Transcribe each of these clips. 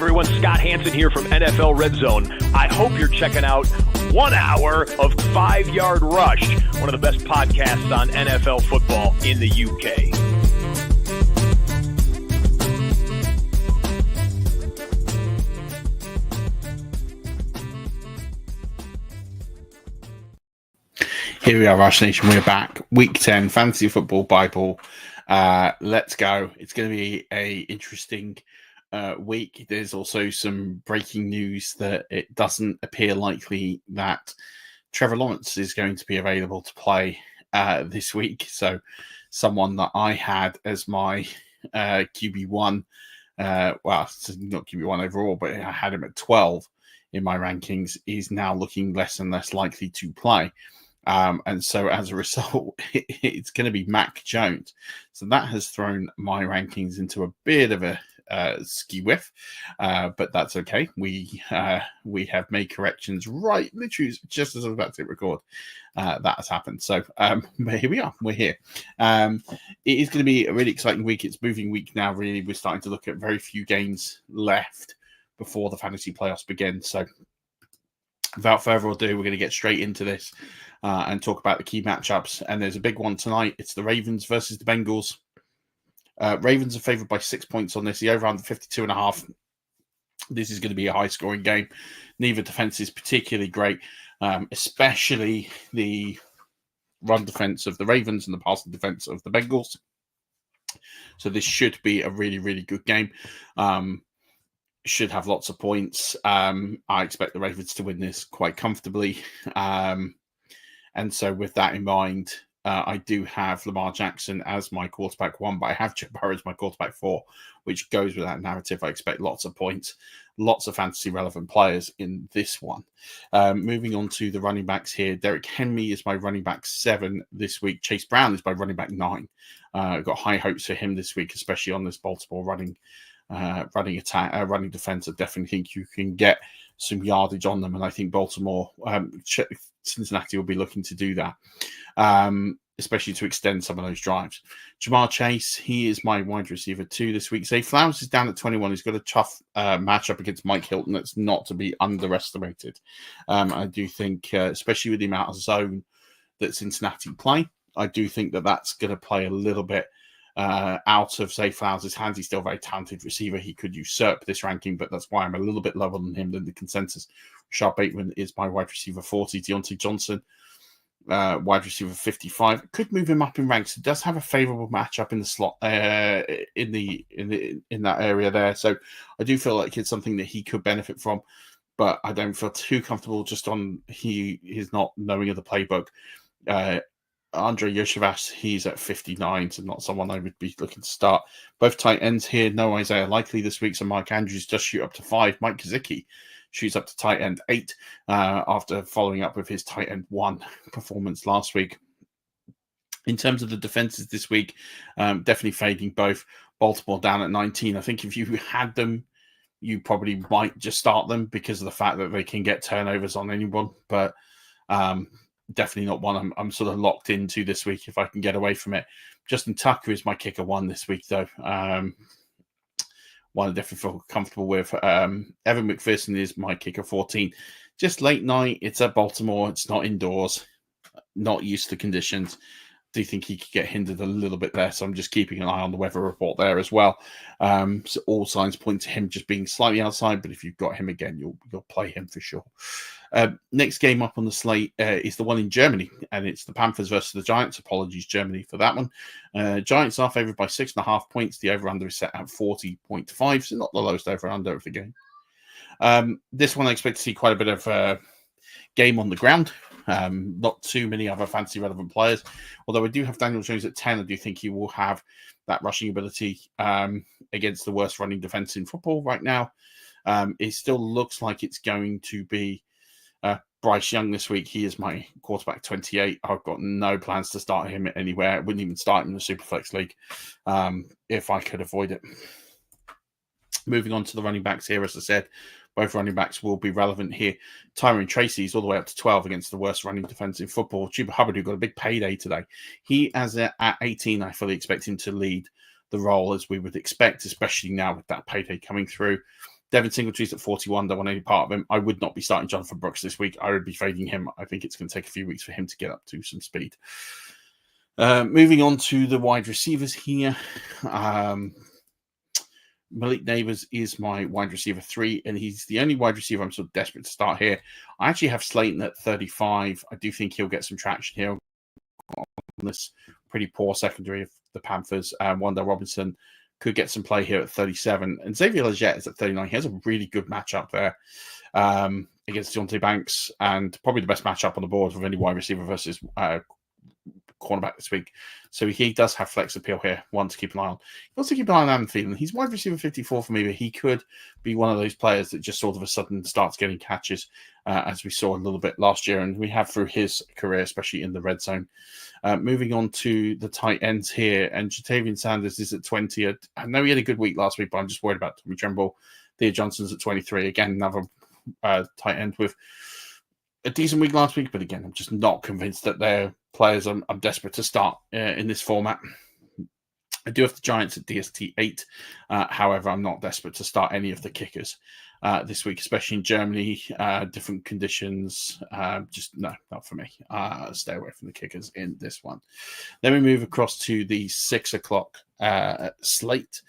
everyone, Scott Hansen here from NFL Red Zone. I hope you're checking out 1 hour of 5 Yard Rush, one of the best podcasts on NFL football in the UK. Here we are, Rush Nation. We're back. Week 10, Fantasy Football Bible. Let's go. It's going to be a interesting week. There's also some breaking news that it doesn't appear likely that Trevor Lawrence is going to be available to play this week. So someone that I had as my QB1, well, it's not QB1 overall, but I had him at 12 in my rankings, is now looking less and less likely to play. And so as a result, it's going to be Mac Jones. So that has thrown my rankings into a bit of a ski whiff, but that's okay. We have made corrections right, literally just as I was about to hit record. That has happened. So here we are. We're here. It is going to be a really exciting week. It's moving week now, really. We're starting to look at very few games left before the fantasy playoffs begin. So without further ado, we're going to get straight into this and talk about the key matchups. And there's a big one tonight. It's the Ravens versus the Bengals. Ravens are favored by 6 points on this. The over-under 52.5. This is going to be a high-scoring game. Neither defense is particularly great, especially the run defense of the Ravens and the passing defense of the Bengals. So this should be a really, really good game. Should have lots of points. I expect the Ravens to win this quite comfortably. And so with that in mind, I do have Lamar Jackson as my quarterback 1, but I have Joe Burrow as my quarterback 4, which goes with that narrative. I expect lots of points, lots of fantasy relevant players in this one. Moving on to the running backs here. Derrick Henry is my running back 7 this week. Chase Brown is my running back 9. I've got high hopes for him this week, especially on this Baltimore running defense. I definitely think you can get some yardage on them, and I think Baltimore, Cincinnati will be looking to do that, especially to extend some of those drives. Jamar Chase, he is my wide receiver 2 this week. Zay Flowers is down at 21. He's got a tough matchup against Mike Hilton that's not to be underestimated. I do think, especially with the amount of zone that Cincinnati play, I do think that that's going to play a little bit out of Zay Flowers' hands. He's still a very talented receiver. He could usurp this ranking, but that's why I'm a little bit lower than him than the consensus. Rashad Bateman is my wide receiver 40. Deontay Johnson, wide receiver 55. Could move him up in ranks. He does have a favorable matchup in the slot in that area there. So I do feel like it's something that he could benefit from, but I don't feel too comfortable just on he's not knowing of the playbook. Andre Yoshavas, he's at 59, so not someone I would be looking to start. Both tight ends here, no Isaiah Likely this week, so Mike Andrews does shoot up to 5. Mike Gesicki shoots up to tight end 8 after following up with his tight end 1 performance last week. In terms of the defenses this week, definitely fading both. Baltimore down at 19. I think if you had them, you probably might just start them because of the fact that they can get turnovers on anyone, but definitely not one I'm sort of locked into this week if I can get away from it. Justin Tucker is my kicker 1 this week, though. One I definitely feel comfortable with. Evan McPherson is my kicker 14. Just late night. It's at Baltimore. It's not indoors. Not used to conditions. Do think he could get hindered a little bit there, so I'm just keeping an eye on the weather report there as well. So all signs point to him just being slightly outside, but if you've got him again, you'll play him for sure. Next game up on the slate is the one in Germany, and it's the Panthers versus the Giants. Apologies, Germany, for that one. Giants are favored by 6.5 points. The over-under is set at 40.5, so not the lowest over-under of the game. This one I expect to see quite a bit of game on the ground. Not too many other fantasy relevant players. Although I do have Daniel Jones at 10, I do think he will have that rushing ability against the worst running defense in football right now. It still looks like it's going to be Bryce Young this week. He is my quarterback 28. I've got no plans to start him anywhere. I wouldn't even start him in the Superflex League if I could avoid it. Moving on to the running backs here, as I said, both running backs will be relevant here. Tyrone Tracy is all the way up to 12 against the worst running defense in football. Chuba Hubbard, who got a big payday today. He, as at 18, I fully expect him to lead the role as we would expect, especially now with that payday coming through. Devin Singletary's at 41. Don't want any part of him. I would not be starting Jonathan Brooks this week. I would be fading him. I think it's going to take a few weeks for him to get up to some speed. Moving on to the wide receivers here. Malik Neighbors is my wide receiver 3, and he's the only wide receiver I'm sort of desperate to start here. I actually have Slayton at 35. I do think he'll get some traction here on this pretty poor secondary of the Panthers. Wanda Robinson could get some play here at 37. And Xavier Legette is at 39. He has a really good matchup there against Deonte Banks, and probably the best matchup on the board with any wide receiver versus cornerback this week. So he does have flex appeal here, one to keep an eye on. You also keep an eye on Adam Thielen. He's wide receiver 54 for me, but he could be one of those players that just sort of a sudden starts getting catches, as we saw a little bit last year, and we have through his career, especially in the red zone. Moving on to the tight ends here, and Jatavian Sanders is at 20. I know he had a good week last week, but I'm just worried about Tommy Tremble. Thea Johnson's at 23. Again, another tight end with a decent week last week, but again, I'm just not convinced that they're players I'm desperate to start in this format. I do have the Giants at DST 8. However, I'm not desperate to start any of the kickers this week, especially in Germany. Different conditions. Just no, not for me. Stay away from the kickers in this one. Then we move across to the 6 o'clock slate.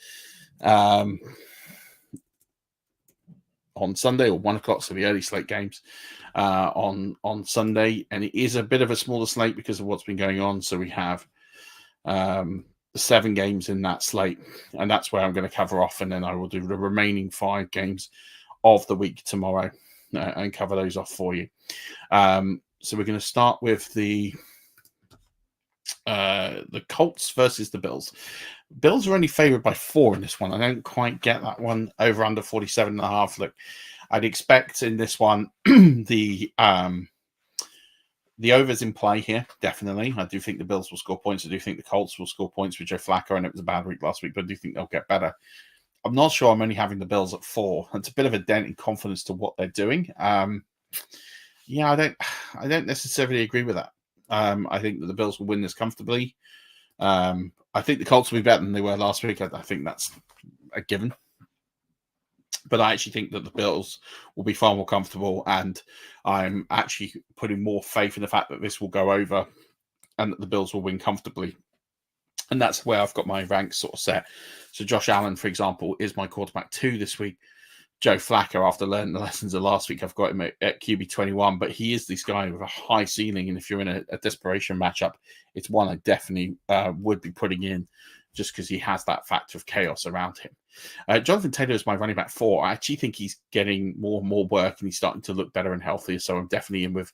On Sunday, or 1 o'clock, so the early slate games on Sunday, and it is a bit of a smaller slate because of what's been going on. So we have 7 games in that slate, and that's where I'm going to cover off, and then I will do the remaining 5 games of the week tomorrow and cover those off for you. So we're going to start with the Colts versus the Bills. Bills are only favored by 4 in this one. I don't quite get that one. Over under 47.5. Look, I'd expect in this one the over's in play here, definitely. I do think the Bills will score points. I do think the Colts will score points with Joe Flacco, and it was a bad week last week, but I do think they'll get better. I'm not sure I'm only having the Bills at 4. It's a bit of a dent in confidence to what they're doing. I don't necessarily agree with that. I think that the Bills will win this comfortably. I think the Colts will be better than they were last week. I think that's a given. But I actually think that the Bills will be far more comfortable, and I'm actually putting more faith in the fact that this will go over and that the Bills will win comfortably. And that's where I've got my ranks sort of set. So Josh Allen, for example, is my quarterback 2 this week. Joe Flacco, after learning the lessons of last week, I've got him at QB 21, but he is this guy with a high ceiling, and if you're in a desperation matchup, it's one I definitely would be putting in just because he has that factor of chaos around him. Jonathan Taylor is my running back 4. I actually think he's getting more and more work, and he's starting to look better and healthier, so I'm definitely in with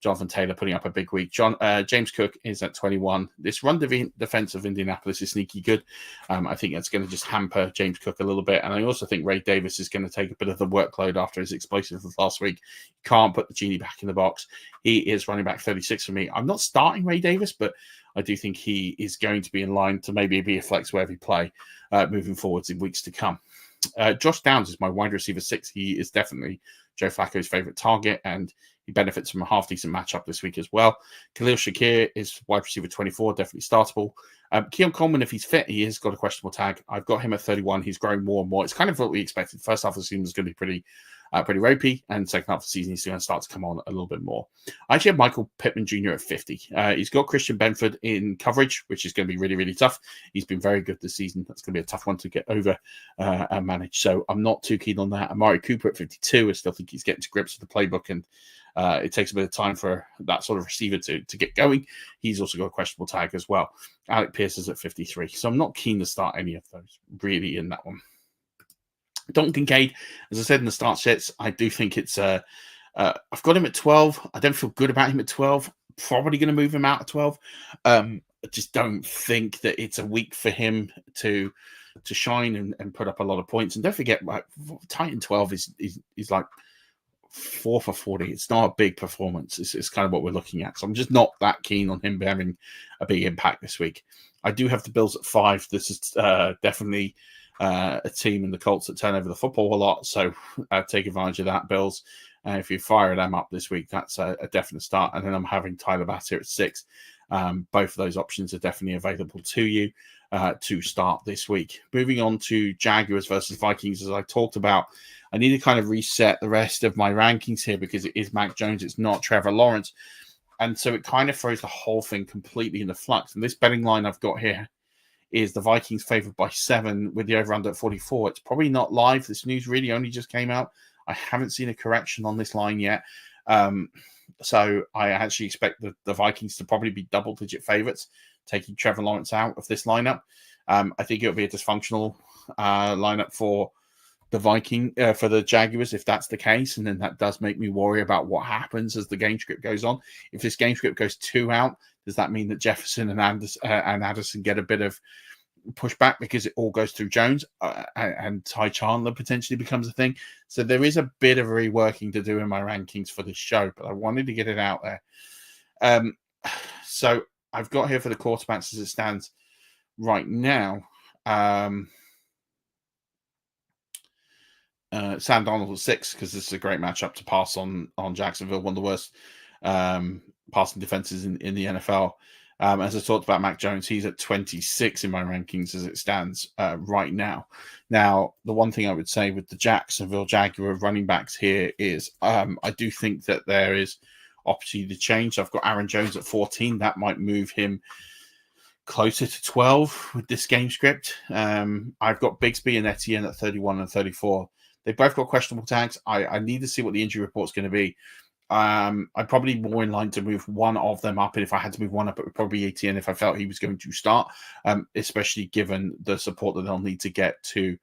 Jonathan Taylor putting up a big week. James Cook is at 21. This run defense of Indianapolis is sneaky good. I think that's going to just hamper James Cook a little bit. And I also think Ray Davis is going to take a bit of the workload after his explosive of last week. Can't put the genie back in the box. He is running back 36 for me. I'm not starting Ray Davis, but I do think he is going to be in line to maybe be a flex wherever he play moving forwards in weeks to come. Josh Downs is my wide receiver 6. He is definitely Joe Flacco's favorite target, and he benefits from a half-decent matchup this week as well. Khalil Shakir is wide receiver 24, definitely startable. Keon Coleman, if he's fit, he has got a questionable tag. I've got him at 31. He's growing more and more. It's kind of what we expected. First half of the season was going to be pretty ropey, and second half of the season he's going to start to come on a little bit more. I actually have Michael Pittman Jr. at 50. He's got Christian Benford in coverage, which is going to be really, really tough. He's been very good this season. That's going to be a tough one to get over and manage. So I'm not too keen on that. Amari Cooper at 52. I still think he's getting to grips with the playbook, and it takes a bit of time for that sort of receiver to get going. He's also got a questionable tag as well. Alec Pierce is at 53. So I'm not keen to start any of those really in that one. Dalton Kincaid, as I said in the start sets, I do think it's I've got him at 12. I don't feel good about him at 12. Probably going to move him out at 12. I just don't think that it's a week for him to shine and put up a lot of points. And don't forget, like, Titan 12 is like 4 for 40. It's not a big performance. It's kind of what we're looking at. So I'm just not that keen on him having a big impact this week. I do have the Bills at 5. This is definitely a team in the Colts that turn over the football a lot. So take advantage of that, Bills. If you fire them up this week, that's a definite start. And then I'm having Tyler Bass here at 6. Both of those options are definitely available to you to start this week. Moving on to Jaguars versus Vikings, as I talked about, I need to kind of reset the rest of my rankings here because it is Mac Jones, it's not Trevor Lawrence. And so it kind of throws the whole thing completely into flux. And this betting line I've got here is the Vikings favored by 7 with the over-under at 44. It's probably not live. This news really only just came out. I haven't seen a correction on this line yet. So I actually expect the Vikings to probably be double-digit favorites, taking Trevor Lawrence out of this lineup. I think it'll be a dysfunctional lineup for the Jaguars if that's the case, and then that does make me worry about what happens as the game script goes on. If this game script goes 2 out, does that mean that Jefferson and Addison get a bit of pushback because it all goes through Jones and Ty Chandler potentially becomes a thing? So there is a bit of reworking to do in my rankings for this show, but I wanted to get it out there. So I've got here for the quarterbacks as it stands right now. Sam Darnold at 6 because this is a great matchup to pass on Jacksonville, one of the worst passing defenses in the NFL. As I talked about Mac Jones, he's at 26 in my rankings as it stands right now. Now, the one thing I would say with the Jacksonville Jaguar running backs here is I do think that there is opportunity to change. I've got Aaron Jones at 14. That might move him closer to 12 with this game script. I've got Bigsby and Etienne at 31 and 34. They've both got questionable tags. I need to see what the injury report's going to be. I'm probably more in line to move one of them up. And if I had to move one up, it would probably be Etienne if I felt he was going to start, especially given the support that they'll need to get to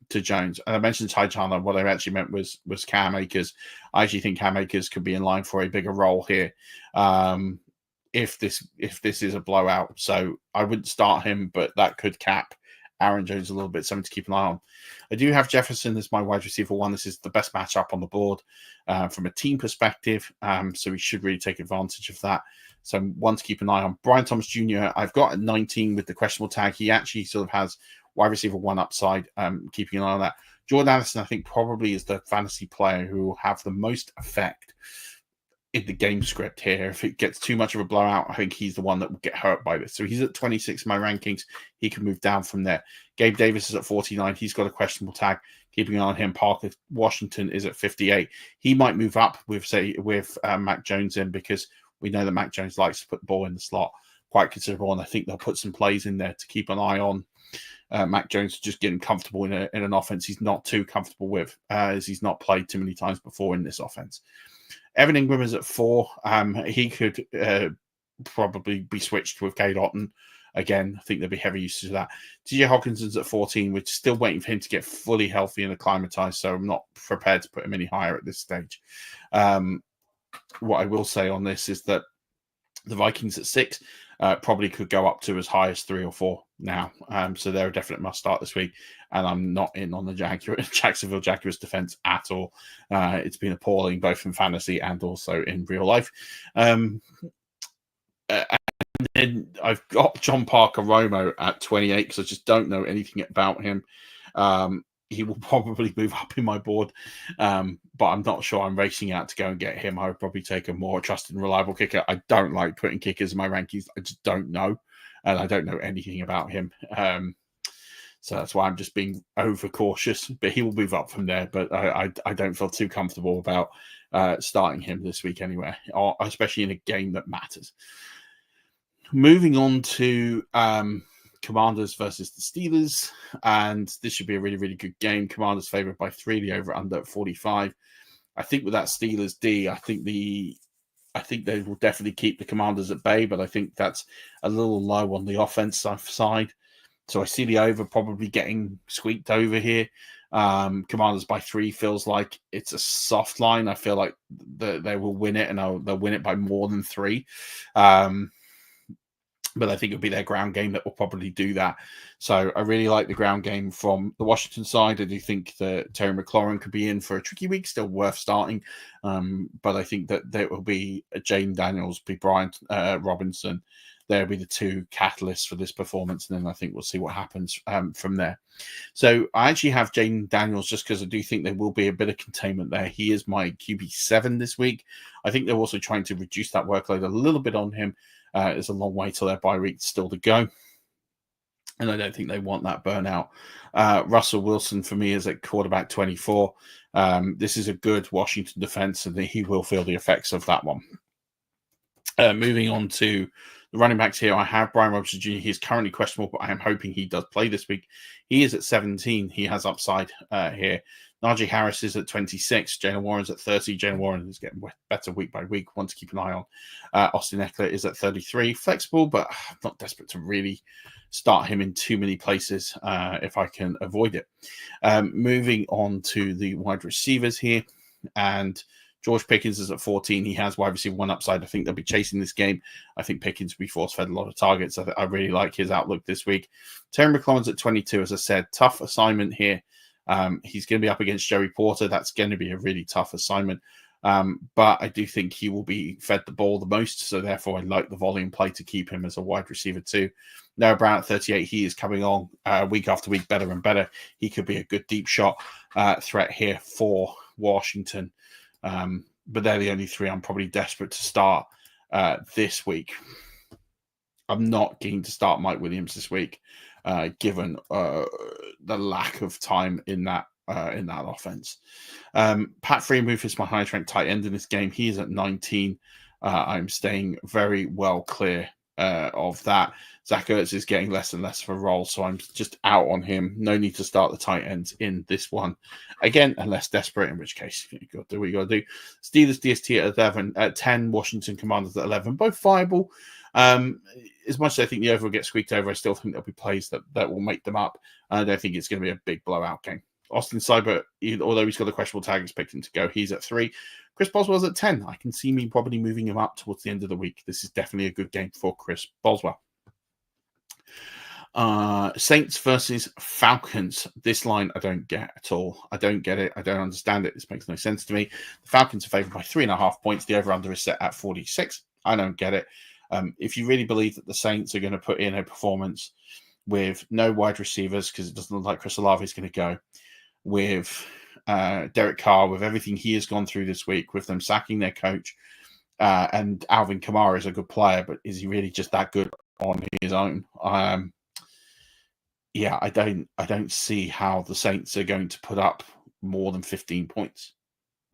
Jones. And I mentioned Ty Chandler. What I actually meant was Cam Akers. I actually think Cam Akers could be in line for a bigger role here if this is a blowout. So I wouldn't start him, but that could cap Aaron Jones a little bit, something to keep an eye on. I do have Jefferson as my wide receiver 1. This is the best matchup on the board from a team perspective, so we should really take advantage of that. So one to keep an eye on. Brian Thomas Jr., I've got at 19 with the questionable tag. He actually sort of has wide receiver 1 upside, keeping an eye on that. Jordan Addison, I think, probably is the fantasy player who will have the most effect in the game script here. If it gets too much of a blowout, I think he's the one that will get hurt by this. So he's at 26 in my rankings. He can move down from there. Gabe Davis is at 49. He's got a questionable tag. Keeping an eye on him. Parker Washington is at 58. He might move up with Mac Jones in because we know that Mac Jones likes to put the ball in the slot quite considerable, and I think they'll put some plays in there to keep an eye on Mac Jones, just getting comfortable in an offense he's not too comfortable with, as he's not played too many times before in this offense. Evan Ingram is at 4. He could probably be switched with Cade Otton. Again, I think there'll be heavy usage of that. TJ Hawkinson's at 14. We're still waiting for him to get fully healthy and acclimatized, so I'm not prepared to put him any higher at this stage. What I will say on this is that the Vikings at 6 probably could go up to as high as 3 or 4 now. So they're a definite must start this week. And I'm not in on the Jacksonville Jaguars defense at all. It's been appalling, both in fantasy and also in real life. And then I've got John Parker Romo at 28 because I just don't know anything about him. He will probably move up in my board, but I'm not sure I'm racing out to go and get him. I would probably take a more trusted and reliable kicker. I don't like putting kickers in my rankings. I just don't know, and I don't know anything about him. So that's why I'm just being overcautious. But he will move up from there. But I don't feel too comfortable about starting him this week anyway, or especially in a game that matters. Moving on to Commanders versus the Steelers, and this should be a really, really good game. Commanders favored by 3, the over under 45. I think with that Steelers D, I think they will definitely keep the Commanders at bay, but I think that's a little low on the offensive side. So I see the over probably getting squeaked over here. Commanders by 3 feels like it's a soft line. I feel like they will win it, and they'll win it by more than 3. But I think it'll be their ground game that will probably do that. So I really like the ground game from the Washington side. I do think that Terry McLaurin could be in for a tricky week, still worth starting. But I think that there will be Jaden Daniels, be Brian Robinson, they'll be the two catalysts for this performance, and then I think we'll see what happens from there. So I actually have Jayden Daniels just because I do think there will be a bit of containment there. He is my QB7 this week. I think they're also trying to reduce that workload a little bit on him. It's a long way till their bye week still to go. And I don't think they want that burnout. Russell Wilson, for me, is at quarterback 24. This is a good Washington defense, and he will feel the effects of that one. Moving on to the running backs here, I have Brian Robinson Jr. He is currently questionable, but I am hoping he does play this week. He is at 17. He has upside here. Najee Harris is at 26. Jaylen Warren's at 30. Jaylen Warren is getting better week by week. One to keep an eye on. Austin Ekeler is at 33. Flexible, but not desperate to really start him in too many places if I can avoid it. Moving on to the wide receivers here. And George Pickens is at 14. He has wide receiver 1 upside. I think they'll be chasing this game. I think Pickens will be force-fed a lot of targets. I really like his outlook this week. Terry McLaurin's at 22, as I said. Tough assignment here. He's going to be up against Joey Porter. That's going to be a really tough assignment. But I do think he will be fed the ball the most. So therefore, I like the volume play to keep him as a wide receiver too. Noah Brown at 38. He is coming on week after week, better and better. He could be a good deep shot threat here for Washington. But they're the only three I'm probably desperate to start this week. I'm not keen to start Mike Williams this week, given the lack of time in that offense. Pat Freiermuth is my highest ranked tight end in this game. He is at 19. I'm staying very well clear of that. Zach Ertz is getting less and less of a role, so I'm just out on him. No need to start the tight ends in this one. Again, unless desperate, in which case you got to do what you got to do. Steelers DST at 11, at 10, Washington Commanders at 11. Both viable. As much as I think the over will get squeaked over, I still think there'll be plays that will make them up. I don't think it's going to be a big blowout game. Austin Seibert, although he's got a questionable tag, expecting to go. He's at 3. Chris Boswell's at 10. I can see me probably moving him up towards the end of the week. This is definitely a good game for Chris Boswell. Saints versus Falcons. This line I don't get at all. I don't get it. I don't understand it. This makes no sense to me. The Falcons are favored by 3.5 points. The over-under is set at 46. I don't get it. If you really believe that the Saints are going to put in a performance with no wide receivers, because it doesn't look like Chris Olave is going to go, with Derek Carr, with everything he has gone through this week, with them sacking their coach, and Alvin Kamara is a good player, but is he really just that good on his own? Yeah, I don't see how the Saints are going to put up more than 15 points.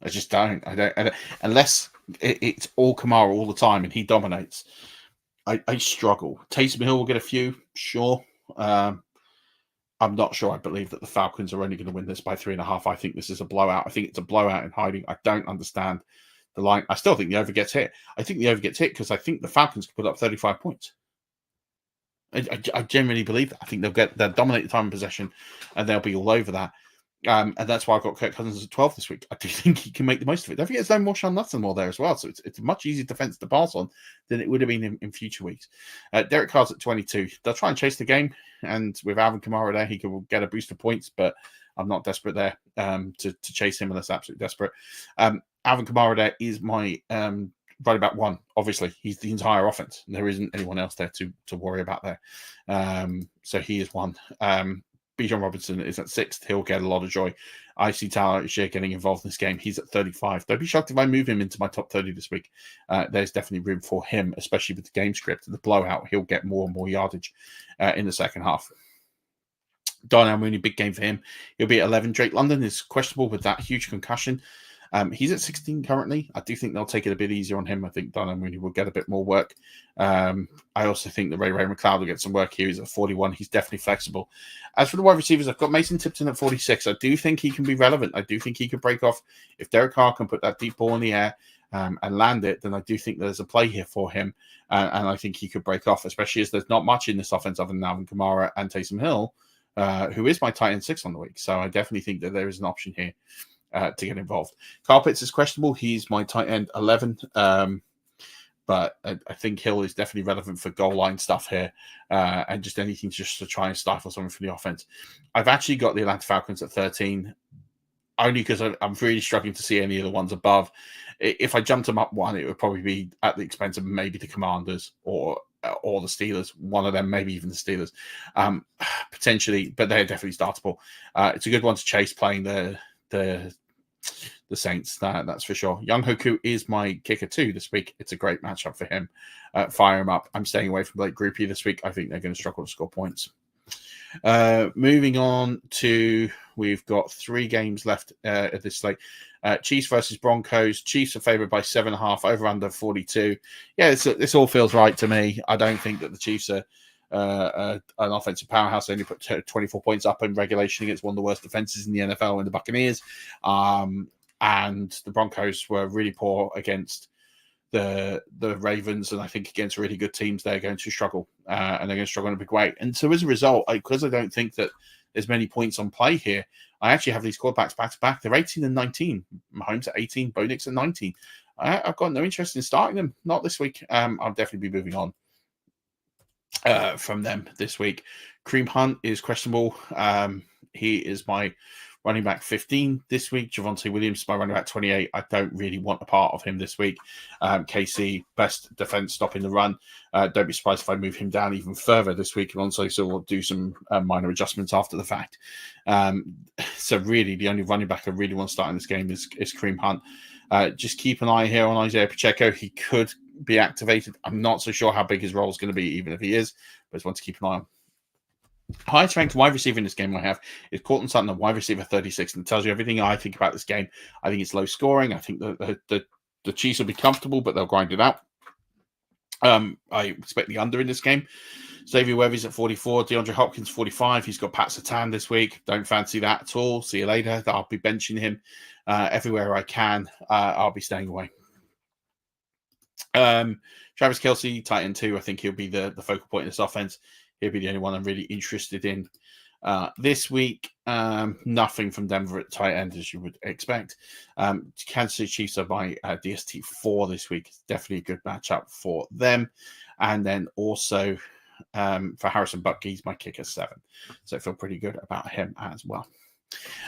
I just don't. I don't unless it's all Kamara all the time and he dominates. I struggle. Taysom Hill will get a few, sure. I'm not sure I believe that the Falcons are only going to win this by 3.5. I think this is a blowout. I think it's a blowout in hiding. I don't understand the line. I still think the over gets hit. I think the over gets hit because I think the Falcons can put up 35 points. I genuinely believe that. I think they'll dominate the time in possession and they'll be all over that. And that's why I've got Kirk Cousins at 12 this week. I do think he can make the most of it. Don't forget, there's no Marshawn Lattimore there as well. So it's a much easier defense to pass on than it would have been in future weeks. Derek Carr's at 22. They'll try and chase the game. And with Alvin Kamara there, he could get a boost of points, but I'm not desperate there to chase him unless absolutely desperate. Alvin Kamara there is my running back 1. Obviously, he's the entire offense. There isn't anyone else there to worry about there. So he is 1. Bijan Robinson is at 6th. He'll get a lot of joy. I see Tyler Shea getting involved in this game. He's at 35. Don't be shocked if I move him into my top 30 this week. There's definitely room for him, especially with the game script. The blowout, he'll get more and more yardage in the second half. Darnell Mooney, big game for him. He'll be at 11. Drake London is questionable with that huge concussion. He's at 16 currently. I do think they'll take it a bit easier on him. I think Darnell Mooney will get a bit more work. I also think that Ray McLeod will get some work here. He's at 41. He's definitely flexible. As for the wide receivers, I've got Mason Tipton at 46. I do think he can be relevant. I do think he could break off. If Derek Carr can put that deep ball in the air and land it, then I do think there's a play here for him. And I think he could break off, especially as there's not much in this offense other than Alvin Kamara and Taysom Hill, who is my tight end 6 on the week. So I definitely think that there is an option here to get involved. Kyle Pitts is questionable. He's my tight end 11. But I think Hill is definitely relevant for goal line stuff here and just anything just to try and stifle something from the offense. I've actually got the Atlanta Falcons at 13, only because I'm really struggling to see any of the ones above. If I jumped them up 1, it would probably be at the expense of maybe the Commanders or or the Steelers, one of them, maybe even the Steelers, potentially, but they're definitely startable. It's a good one to chase playing the Saints, that's for sure. Young Hoku is my kicker too this week. It's a great matchup for him. Fire him up. I'm staying away from Blake Groupie this week. I think they're going to struggle to score points. Moving on to, we've got 3 games left at this slate. Chiefs versus Broncos. Chiefs are favored by 7.5, over under 42. Yeah, this all feels right to me. I don't think that the Chiefs are an offensive powerhouse. They only put 24 points up in regulation against one of the worst defenses in the NFL in the Buccaneers. And the Broncos were really poor against the Ravens, and I think against really good teams, they're going to struggle, and they're going to struggle in a big way. And so as a result, because I don't think that there's many points on play here, I actually have these quarterbacks back-to-back. They're 18 and 19. Mahomes at 18, Bo Nix at 19. I've got no interest in starting them. Not this week. I'll definitely be moving on from them this week. Kareem Hunt is questionable. He is my running back 15 this week. Javonte Williams, my running back 28. I don't really want a part of him this week. KC, best defense stopping the run. Don't be surprised if I move him down even further this week. Alonso, so we'll do some minor adjustments after the fact. So really, the only running back I really want to start in this game is Kareem Hunt. Just keep an eye here on Isaiah Pacheco. He could be activated. I'm not so sure how big his role is going to be, even if he is, but I just want to keep an eye on. Highest ranked wide receiver in this game I have is Courtland Sutton, a wide receiver 36, and it tells you everything I think about this game. I think it's low scoring. I think the Chiefs will be comfortable, but they'll grind it out. I expect the under in this game. Xavier Weavy's at 44, DeAndre Hopkins 45. He's got Pat Surtain this week. Don't fancy that at all. See you later. I'll be benching him everywhere I can. I'll be staying away. Travis Kelce, tight end 2. I think he'll be the focal point in this offense. He'll be the only one I'm really interested in this week. Nothing from Denver at tight end, as you would expect. Kansas City Chiefs are my DST 4 this week. It's definitely a good matchup for them. And then also for Harrison Butker, he's my kicker 7. So I feel pretty good about him as well.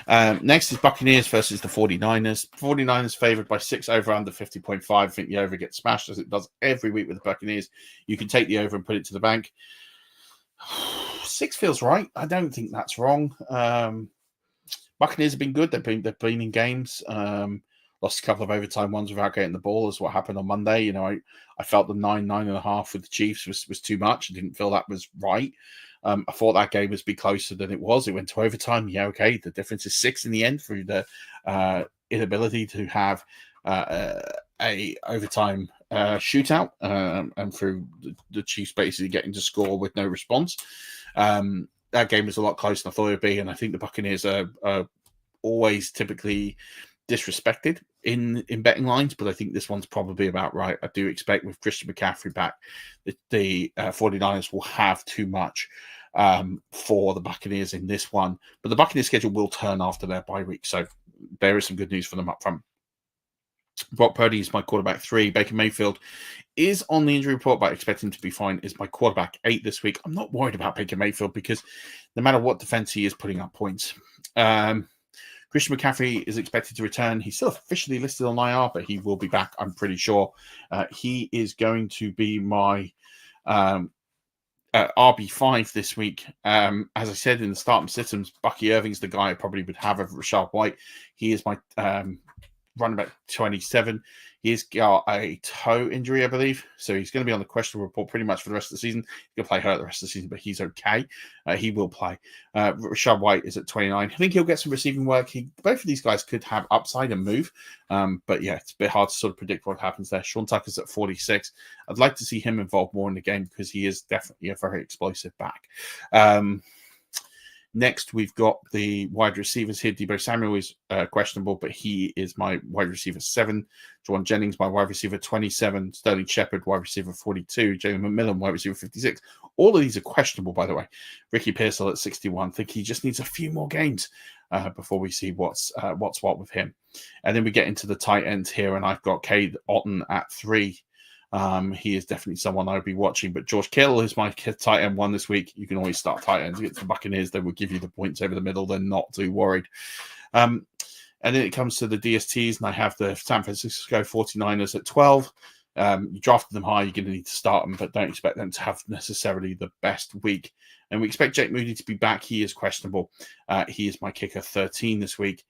Next is Buccaneers versus the 49ers. 49ers favored by 6, over under 50.5. I think the over gets smashed, as it does every week with the Buccaneers. You can take the over and put it to the bank. 6 feels right. I don't think that's wrong. Buccaneers have been good. They've been in games. Lost a couple of overtime ones without getting the ball, is what happened on Monday. You know, I felt the 9.5 with the Chiefs was too much. I didn't feel that was right. I thought that game was be closer than it was. It went to overtime. Yeah, okay. The difference is 6 in the end through the inability to have a overtime shootout, and through the Chiefs basically getting to score with no response. That game was a lot closer than I thought it would be, and I think the Buccaneers are always typically disrespected in betting lines, but I think this one's probably about right. I do expect with Christian McCaffrey back, the 49ers will have too much for the Buccaneers in this one, but the Buccaneers schedule will turn after their bye week, so there is some good news for them up front. Brock Purdy is my quarterback 3. Baker Mayfield is on the injury report, but I expect him to be fine. Is my quarterback 8 this week. I'm not worried about Baker Mayfield because no matter what defense, he is putting up points. Christian McCaffrey is expected to return. He's still officially listed on IR, but he will be back, I'm pretty sure. He is going to be my RB5 this week. As I said in the starting systems, Bucky Irving's the guy I probably would have over Rashad White. He is my running back 27. He's got a toe injury, I believe, so he's going to be on the questionable report pretty much for the rest of the season. He'll play hurt the rest of the season, but he's okay. He will play. Rashad White is at 29. I think he'll get some receiving work. Both of these guys could have upside and move, but yeah, it's a bit hard to sort of predict what happens there. Sean Tucker's at 46. I'd like to see him involved more in the game because he is definitely a very explosive back. Next, we've got the wide receivers here. Deebo Samuel is questionable, but he is my wide receiver 7. Juwan Jennings, my wide receiver 27. Sterling Shepard, wide receiver 42. Jalen McMillan, wide receiver 56. All of these are questionable, by the way. Ricky Pearsall at 61. I think he just needs a few more games before we see what's what with him. And then we get into the tight ends here, and I've got Cade Otton at 3. He is definitely someone I would be watching, but George Kittle is my tight end 1 this week. You can always start tight ends against the Buccaneers. They will give you the points over the middle. They're not too worried. And then it comes to the DSTs, and I have the San Francisco 49ers at 12. You drafted them high, you're going to need to start them, but don't expect them to have necessarily the best week. And we expect Jake Moody to be back. He is questionable. He is my kicker 13 this week.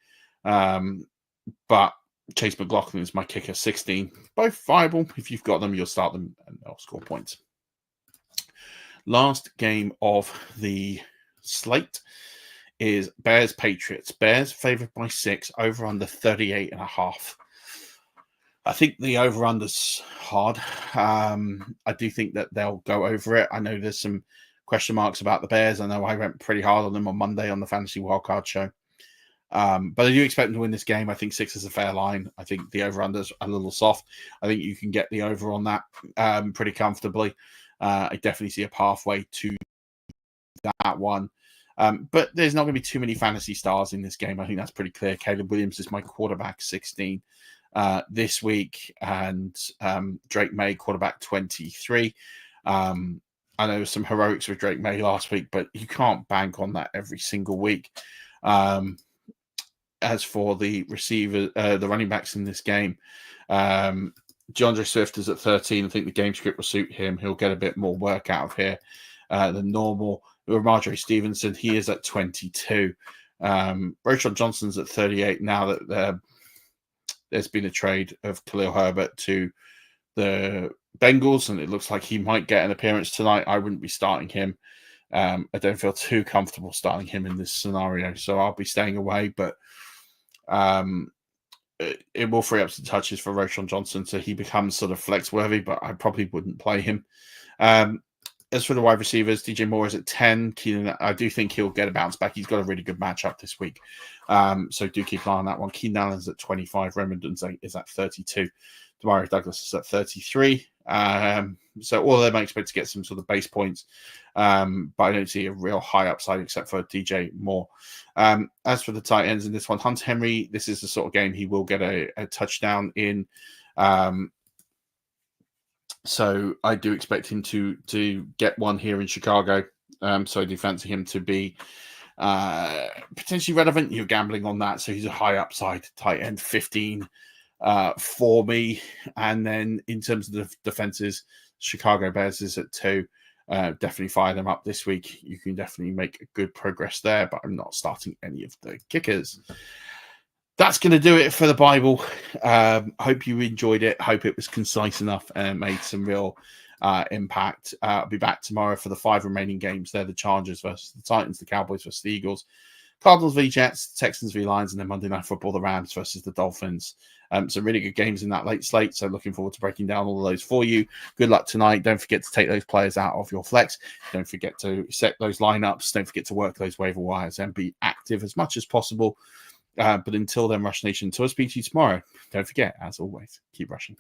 But Chase McLaughlin is my kicker 16. Both viable. If you've got them, you'll start them and they'll score points. Last game of the slate is Bears Patriots. Bears favored by 6, over under 38.5. I think the over-under's hard. I do think that they'll go over it. I know there's some question marks about the Bears. I know I went pretty hard on them on Monday on the Fantasy Wildcard show. But I do expect them to win this game. I think 6 is a fair line. I think the over-under's a little soft. I think you can get the over on that pretty comfortably. I definitely see a pathway to that one. But there's not going to be too many fantasy stars in this game. I think that's pretty clear. Caleb Williams is my quarterback 16 this week, and Drake May, quarterback 23. I know there was some heroics with Drake May last week, but you can't bank on that every single week. As for the receiver, the running backs in this game, DeAndre Swift is at 13. I think the game script will suit him. He'll get a bit more work out of here than normal. Ramondre Stevenson, he is at 22. Roschon Johnson's at 38 now that there's been a trade of Khalil Herbert to the Bengals, and it looks like he might get an appearance tonight. I wouldn't be starting him. I don't feel too comfortable starting him in this scenario, so I'll be staying away, but it will free up some touches for Roschon Johnson, so he becomes sort of flex-worthy, but I probably wouldn't play him. As for the wide receivers, DJ Moore is at 10. Keenan, I do think he'll get a bounce back. He's got a really good matchup this week. So do keep an eye on that one. Keenan Allen's at 25. Raymond Dunze is at 32. Demario Douglas is at 33. So all of them I expect to get some sort of base points. But I don't see a real high upside except for DJ Moore. As for the tight ends in this one, Hunter Henry, this is the sort of game he will get a touchdown in. So I do expect him to get one here in Chicago. So I do fancy him to be potentially relevant. You're gambling on that. So he's a high upside tight end 15 for me. And then in terms of the defenses, Chicago Bears is at 2. Definitely fire them up this week. You can definitely make good progress there, but I'm not starting any of the kickers. That's going to do it for the Bible. Hope you enjoyed it. Hope it was concise enough and made some real impact. I'll be back tomorrow for the 5 remaining games. They're the Chargers versus the Titans, the Cowboys versus the Eagles, Cardinals v Jets, Texans v Lions, and then Monday Night Football, the Rams versus the Dolphins. Some really good games in that late slate, so looking forward to breaking down all of those for you. Good luck tonight. Don't forget to take those players out of your flex. Don't forget to set those lineups. Don't forget to work those waiver wires and be active as much as possible. But until then, Rush Nation, until I speak to you tomorrow, don't forget, as always, keep rushing.